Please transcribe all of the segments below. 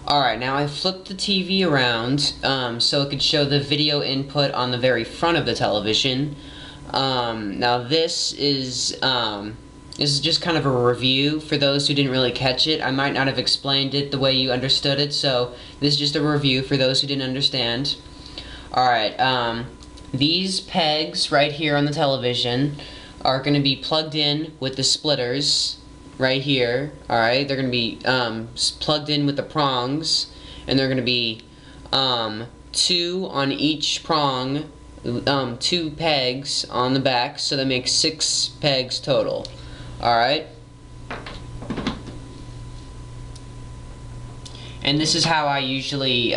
Alright, now I flipped the TV around so it could show the video input on the very front of the television. Now this is just kind of a review for those who didn't really catch it. I might not have explained it the way you understood it, so this is just a review for those who didn't understand. Alright, these pegs right here on the television are going to be plugged in with the splitters right here. Alright, they're going to be plugged in with the prongs, and they're going to be 2 on each prong, 2 pegs on the back, so that makes 6 pegs total. Alright, and this is how I usually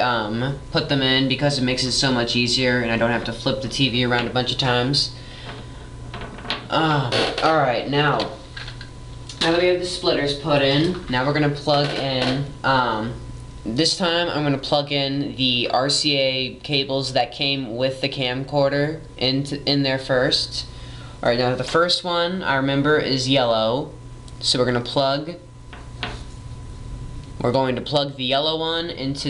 put them in, because it makes it so much easier and I don't have to flip the TV around a bunch of times. Alright, now that we have the splitters put in, now we're going to plug in, this time I'm going to plug in the RCA cables that came with the camcorder in there first. Alright, now the first one, I remember, is yellow, so we're going to plug the yellow one into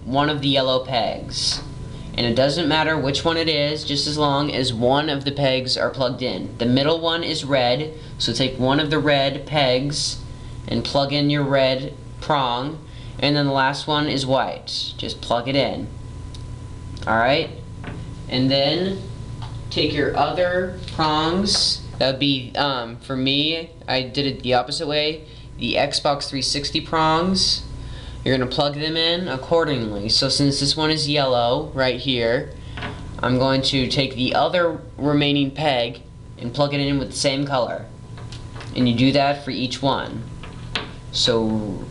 one of the yellow pegs. And it doesn't matter which one it is, just as long as one of the pegs are plugged in. The middle one is red, so take one of the red pegs and plug in your red prong, and then the last one is white. Just plug it in. Alright? And then take your other prongs. That would be, for me, I did it the opposite way. The Xbox 360 prongs. You're going to plug them in accordingly. So since this one is yellow right here, I'm going to take the other remaining peg and plug it in with the same color. And you do that for each one. So,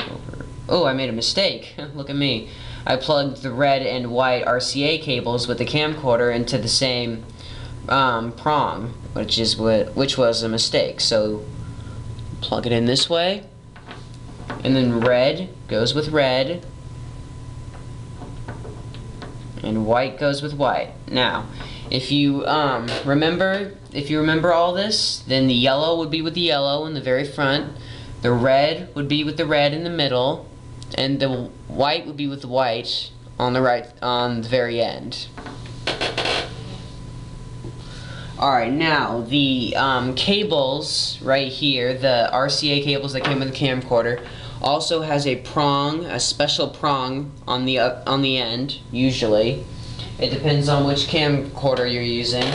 oh, I made a mistake. Look at me. I plugged the red and white RCA cables with the camcorder into the same prong, which was a mistake. So plug it in this way. And then red goes with red, and white goes with white. Now, if you remember all this, then the yellow would be with the yellow in the very front, the red would be with the red in the middle, and the white would be with the white on the very end. Alright, now the cables right here, the RCA cables that came with the camcorder, also has a prong, a special prong on the end, usually. It depends on which camcorder you're using.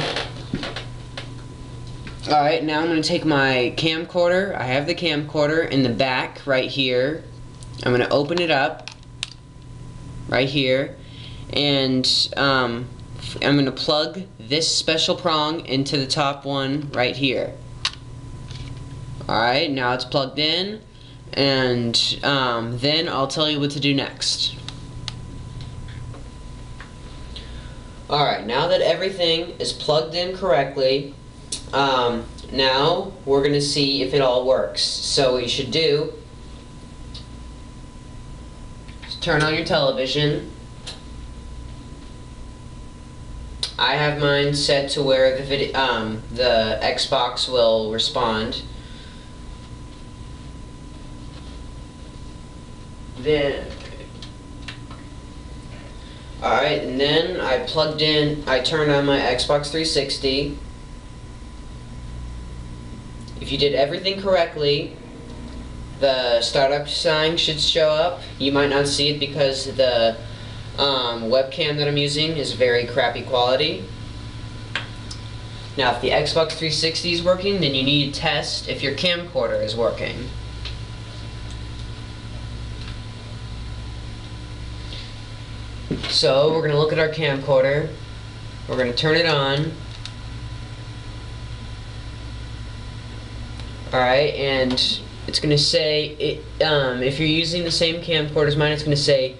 Alright, now I'm going to take my camcorder. I have the camcorder in the back right here. I'm going to open it up right here, and I'm going to plug this special prong into the top one right here. Alright, now it's plugged in, and then I'll tell you what to do next. Alright, now that everything is plugged in correctly, now we're going to see if it all works. So what you should do is turn on your television. I have mine set to where the Xbox will respond. Then, alright, and then I turned on my Xbox 360. If you did everything correctly, the startup sign should show up. You might not see it because the webcam that I'm using is very crappy quality. Now, if the Xbox 360 is working, then you need to test if your camcorder is working. So, we're going to look at our camcorder. We're going to turn it on. Alright, and it's going to say, if you're using the same camcorder as mine, it's going to say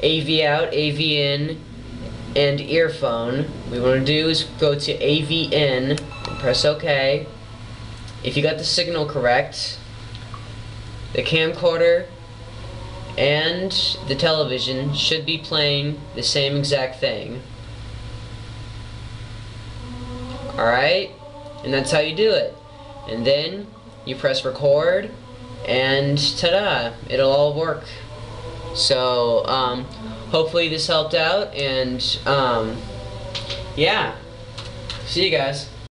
AV out, AV in, and earphone. What we want to do is go to AV in and press OK. If you got the signal correct, the camcorder and the television should be playing the same exact thing. Alright? And that's how you do it. And then you press record, and ta-da! It'll all work. So hopefully this helped out, and yeah, see you guys.